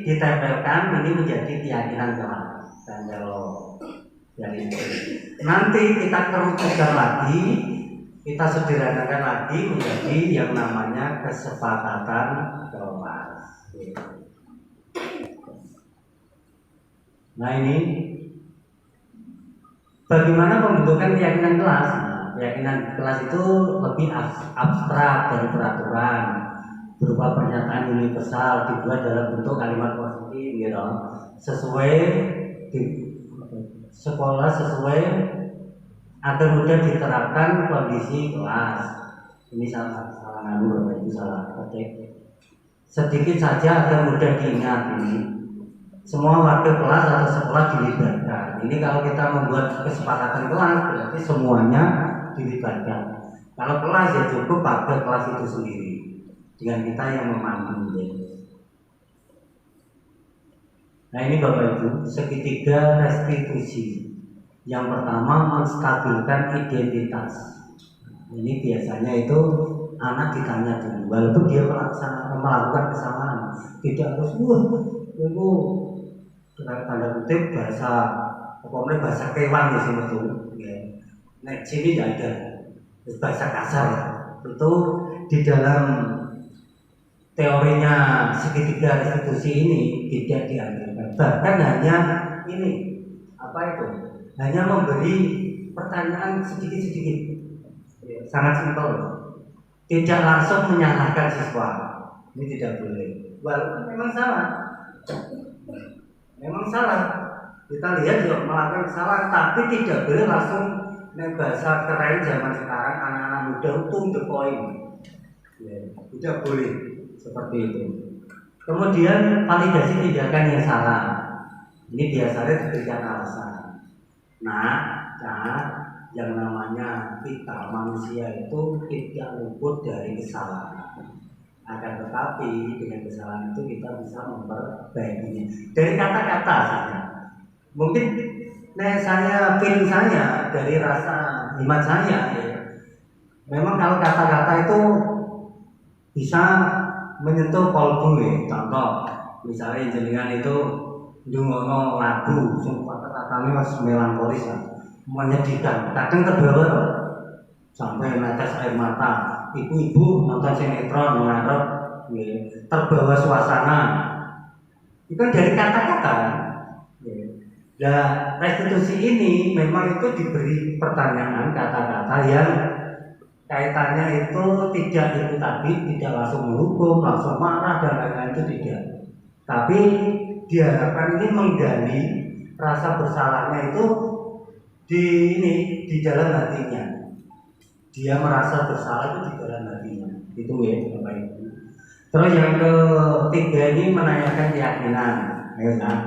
ditempelkan ini menjadi keyakinan kelas. Dan kalau dari nanti kita kerucutkan lagi, kita sederhanakan lagi menjadi yang namanya kesepakatan kelas. Nah ini bagaimana pembentukan keyakinan kelas? Nah, keyakinan kelas itu lebih abstrak dari peraturan, berupa pernyataan universal dibuat dalam bentuk kalimat positif, gitu, sesuai di sekolah sesuai agar mudah diterapkan kondisi kelas. Ini salah nganu, itu salah ketik. Sedikit saja agar mudah diingat ini. Semua warga kelas atau sekolah dilibatkan. Ini kalau kita membuat kesepakatan kelas berarti semuanya dilibatkan. Kalau kelas ya cukup warga kelas itu sendiri dengan kita yang memandu. Nah ini Bapak Ibu, segitiga restitusi. Yang pertama menstabilkan identitas. Ini biasanya itu anak ditanya dulu, walaupun dia melakukan kesalahan, tidak harus itu tanda kutip bahasa bahasa kewan di sini tuh. Nah sini tidak ada bahasa kasar itu di dalam teorinya segitiga restitusi ini tidak diambilkan. Bahkan hanya ini apa itu? Hanya memberi pertanyaan sedikit-sedikit, sangat simpel. Tidak langsung menyalahkan siswa. Ini tidak boleh. Walaupun memang salah. Memang salah. Kita lihat juga melakukan kesalahan, tapi tidak boleh langsung bahasa keren zaman sekarang anak-anak muda to the point. Tidak boleh seperti itu. Kemudian validasi tindakan yang salah. Ini biasanya diberikan alasan. Nah, yang namanya kita manusia itu tidak luput dari kesalahan. Akan tetapi dengan kesalahan itu kita bisa memperbaikinya. Dari kata-kata saja. Mungkin feeling saya dari rasa iman saya ya. Memang kalau kata-kata itu bisa menyentuh kolbu ya. Contoh, misalnya jenengan itu ndonga lagu sing kata-katane mas melankolis lah. Menyedihkan, kadang terbawa sampai netes air mata. Ibu-ibu nonton sinetron mengharap terbawa suasana. Itu dari kata-kata. Nah, restitusi ini memang itu diberi pertanyaan kata-kata yang kaitannya itu tidak itu tadi, tidak langsung menghukum, langsung marah dan lain-lain itu tidak. Tapi diharapkan ini menggali rasa bersalahnya itu di dalam hatinya. Dia merasa bersalah itu di dalam hatinya. Itu ya Bapak Ibu. Terus yang ketiga ini menanyakan keyakinan. Ayo nah,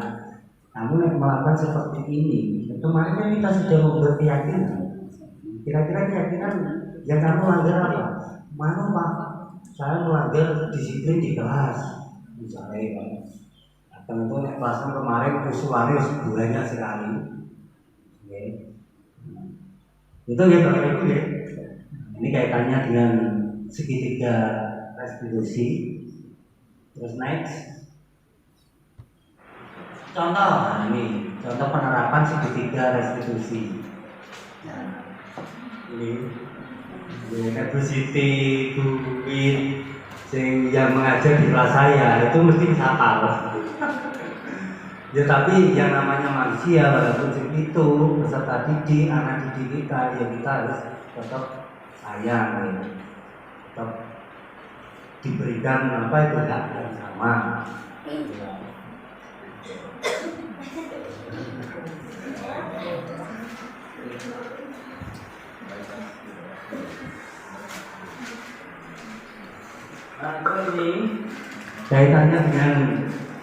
kamu melakukan seperti ini. Kemarin kan kita sudah membuat keyakinan. Kira-kira keyakinan yang kamu langgar apa? Mana Pak? Saya melanggar disiplin di kelas. Misalnya kan itu kelasnya kemarin usulannya banyak sekali. Itu ya Bapak Ibu ya. Ini kaitannya dengan segitiga restitusi. Terus next. Contoh, nah ini contoh penerapan segitiga restitusi. Nah, ini Ibu Siti, Bu Win, yang mengajar di kelas saya itu mesti bisa hafal. Ya tapi yang namanya manusia walaupun itu peserta didik, anak didik kita, ya kita harus tetap sayang, ya. Tetap diberikan apa itu hak yang sama. Nah, ini kaitannya dengan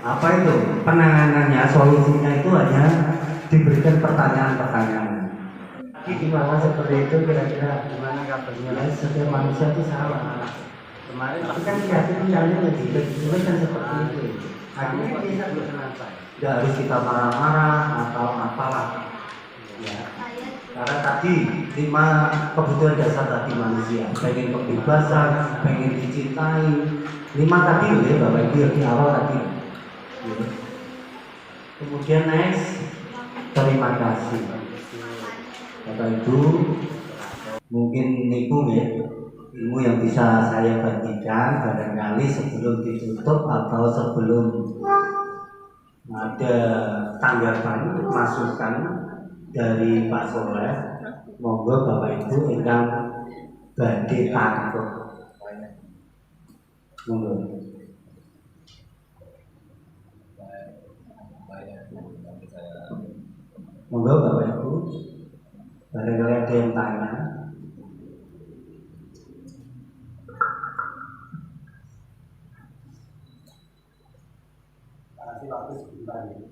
apa itu penanganannya, solusinya itu hanya diberikan pertanyaan-pertanyaan. Gimana seperti itu kira-kira gimana kabarnya? Setiap manusia itu salah. Kemarin kan keyakinannya lagi ditulis kan seperti itu. Akhirnya kita tidak harus kita marah-marah atau apalah. Ya. Karena tadi 5 kebutuhan dasar tadi manusia, pengen kebebasan, pengen dicintai. 5 tadi loh ya Bapak Ibu yang di awal tadi. Ya. Kemudian next, terima kasih. Bapak Ibu, mungkin niku ya ilmu yang bisa saya bagikan barangkali sebelum ditutup atau sebelum ada tanggapan masukan dari Pak Soleh, monggo Bapak Ibu ingkang badhe tangkep. Monggo. Monggo Bapak Ibu, barangkali ada yang tanya. Waktu sebentar ya.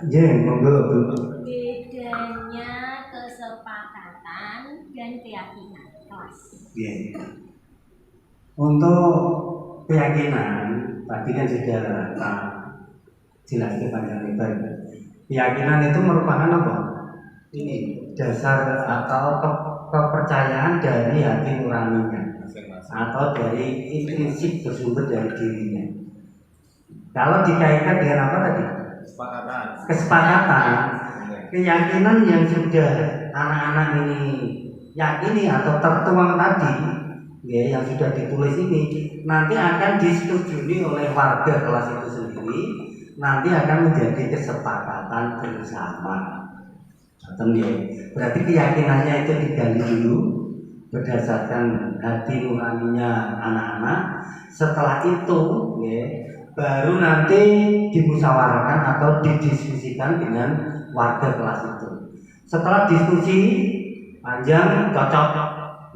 Ya, monggo Bu. Bedanya kesepakatan dan keyakinan kelas. Ya. Untuk keyakinan tadi kan sudah tak jelaskan panjang lebar. Keyakinan itu merupakan apa? Ini dasar atau kepercayaan dari hati nuraninya atau dari intrinsik bersumber dari dirinya. Kalau dikaitkan dengan apa tadi? Kesepakatan. Keyakinan yang sudah anak-anak ini yakini atau tertuang tadi, ya, yang sudah ditulis ini nanti akan disetujui oleh warga kelas itu sendiri. Nanti akan menjadi kesepakatan bersama. Berarti keyakinannya itu digali dulu berdasarkan hati nuraninya anak-anak. Setelah itu ya, baru nanti dimusyawarahkan atau didiskusikan dengan warga kelas itu. Setelah diskusi panjang cocok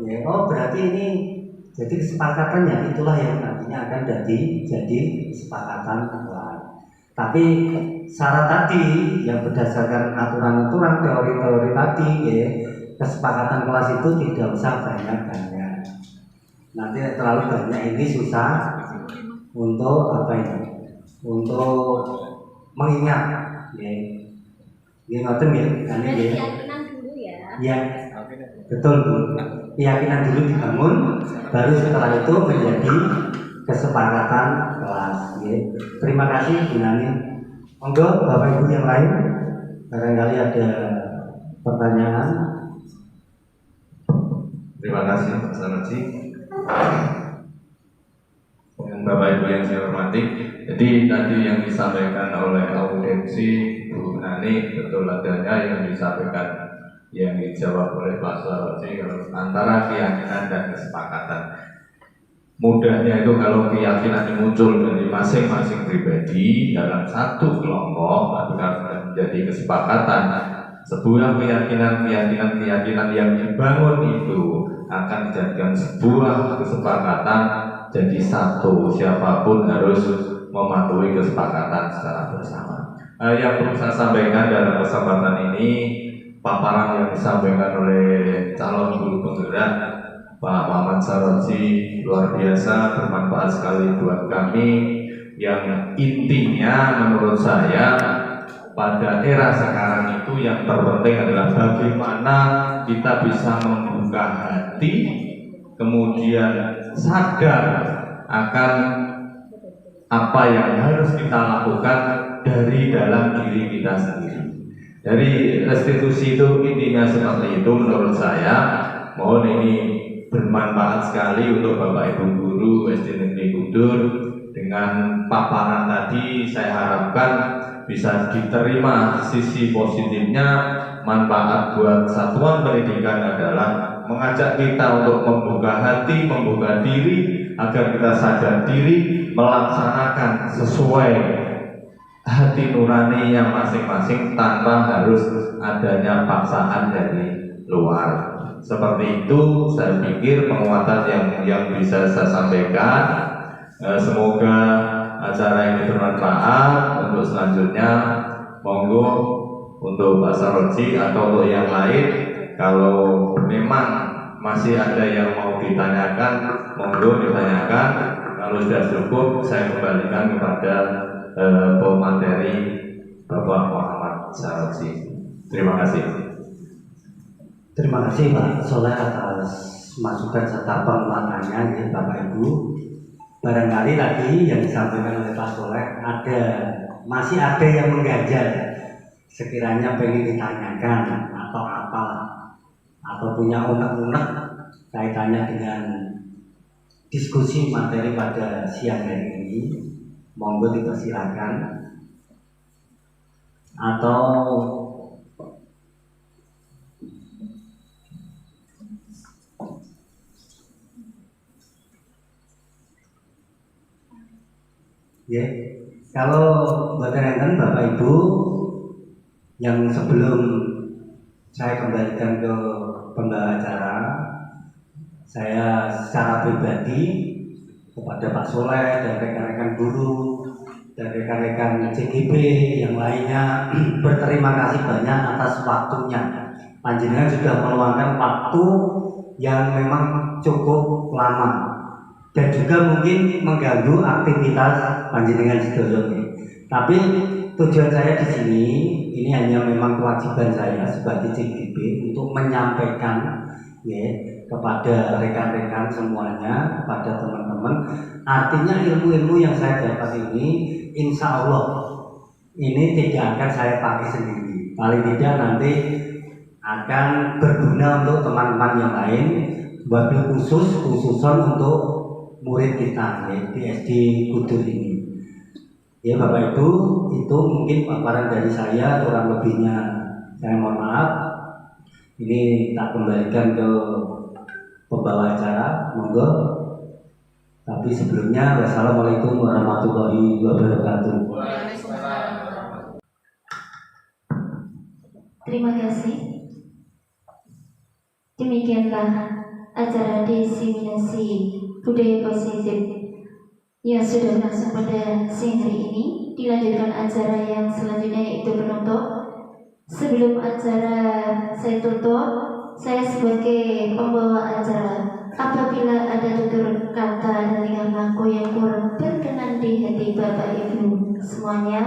ya, oh berarti ini jadi kesepakatannya, itulah yang nantinya akan jadi kesepakatan kelas. Tapi syarat tadi yang berdasarkan aturan-aturan teori-teori tadi ya, kesepakatan kelas itu tidak usah banyak-banyak. Nanti terlalu banyak ini susah untuk apa ini? Untuk mengingat ya. Ini ngoten ya, kan ya. Keyakinan dulu ya. Ya. Betul Bu. Keyakinan dulu dibangun, baru setelah itu menjadi kesepakatan kelas ya. Terima kasih Bu Nani. Monggo Bapak Ibu yang lain, barangkali ada pertanyaan. Terima kasih Pak Sarji. Bapak Ibu yang saya hormati, jadi tadi yang disampaikan oleh audiensi Bu Nani betul adanya yang disampaikan, yang dijawab oleh Pak Sarji antara keyakinan dan kesepakatan. Mudahnya itu kalau keyakinan muncul dari masing-masing pribadi dalam satu kelompok, tapi karena menjadi kesepakatan, sebuah keyakinan yang dibangun itu akan dijadikan sebuah kesepakatan jadi satu. Siapapun harus mematuhi kesepakatan secara bersama. Yang perlu saya sampaikan dalam kesempatan ini, paparan yang disampaikan oleh calon guru penggerak Pak Muhammad Sarroji luar biasa, bermanfaat sekali buat kami. Yang intinya menurut saya pada era sekarang itu yang terpenting adalah bagaimana kita bisa membuka hati, kemudian sadar akan apa yang harus kita lakukan dari dalam diri kita sendiri. Dari restitusi itu intinya seperti itu menurut saya. Mohon ini bermanfaat sekali untuk Bapak Ibu Guru SD Negeri Kudur. Dengan paparan tadi saya harapkan bisa diterima sisi positifnya. Manfaat buat satuan pendidikan adalah mengajak kita untuk membuka hati, membuka diri, agar kita sadar diri, melaksanakan sesuai hati nurani yang masing-masing tanpa harus adanya paksaan dari luar. Seperti itu saya pikir penguatan yang bisa saya sampaikan. Semoga acara ini bermanfaat. Untuk selanjutnya monggo untuk Pak Saroji atau untuk yang lain, kalau memang masih ada yang mau ditanyakan, monggo ditanyakan. Kalau sudah cukup, saya kembalikan kepada pemateri Bapak Muhammad Saroji. Terima kasih. Terima kasih Pak Soleh atas masukan serta penguatannya ya Bapak Ibu. Barangkali tadi yang disampaikan oleh Pak Soleh masih ada yang mengganjal, sekiranya pengen ditanyakan atau apa, atau punya unek-unek kaitannya dengan diskusi materi pada siang hari ini, monggo dipersilakan. Atau ya, kalau buat enten Bapak Ibu yang sebelum saya kembalikan ke pembawa acara, saya secara pribadi kepada Pak Soleh dan rekan-rekan guru dan rekan-rekan CGP yang lainnya berterima kasih banyak atas waktunya. Panjenengan sudah meluangkan waktu yang memang cukup lama dan juga mungkin mengganggu aktivitas panjenengan sedaya. Tapi tujuan saya di sini ini hanya memang kewajiban saya sebagai CGP untuk menyampaikan ya kepada rekan-rekan semuanya, kepada teman-teman. Artinya ilmu-ilmu yang saya dapat ini insya Allah ini tidak akan saya pakai sendiri. Paling tidak nanti akan berguna untuk teman-teman yang lain, wabil khususon untuk murid kita ya, di SD Kudur ini. Ya Bapak Ibu, itu mungkin paparan dari saya, kurang lebihnya saya mohon maaf. Ini tak kembalikan ke pembawa acara, monggo. Tapi sebelumnya wassalamualaikum warahmatullahi wabarakatuh. Terima kasih. Demikianlah acara diseminasi budaya positif yang sudah langsung pada siang hari ini. Dilanjutkan acara yang selanjutnya yaitu penutup. Sebelum acara saya tutup, saya sebagai pembawa acara, apabila ada tutur kata dan tingkah laku yang kurang berkenan di hati Bapak Ibu semuanya,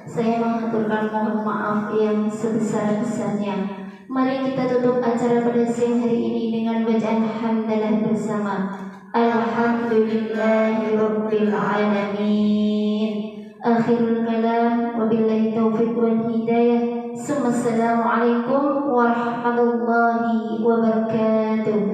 saya mengaturkan mohon maaf yang sebesar-besarnya. Mari kita tutup acara pada siang hari ini dengan bacaan hamdalah bersama. Alhamdulillahirabbil alamin. Akhirul kalam, wabillahi taufiq wal hidayah. Assalamualaikum warahmatullahi wabarakatuh.